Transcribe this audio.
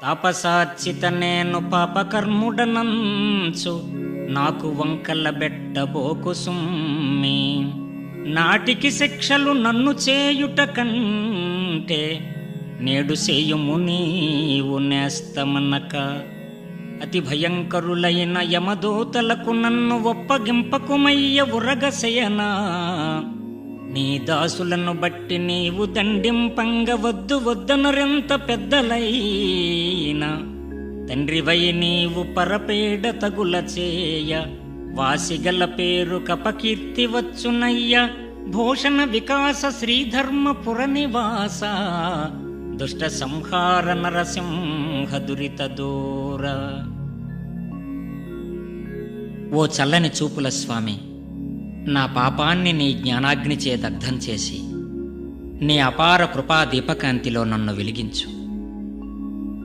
తాపసార్చిత నేను పాపకర్ముడనంచు నాకు వంకల బెట్టబోకు సుమ్మి. నాటికి శిక్షలు నన్ను చేయుట కంటే నేడు సేయుము నీవు నేస్తమనక. అతి భయంకరులైన యమదూతలకు నన్ను ఒప్పగింపకుమయ్య ఉరగశయనా. నీ దాసులను బట్టి నీవు దండింపంగ వద్దు వద్దనరెంత పెద్దలైనా. తండ్రివై నీవు పరపేడ తగుల చేయ వాసిగల పేరు కపకీర్తి వచ్చునయ్య. భూషణ వికాస శ్రీధర్మపుర నివాస దుష్ట సంహార నరసింహ దురిత దూర. ఓ చల్లని చూపుల స్వామి, నా పాపాన్ని నీ జ్ఞానాగ్నిచే దగ్ధం చేసి నీ అపార కృపా దీపకాంతిలో నన్ను వెలిగించు.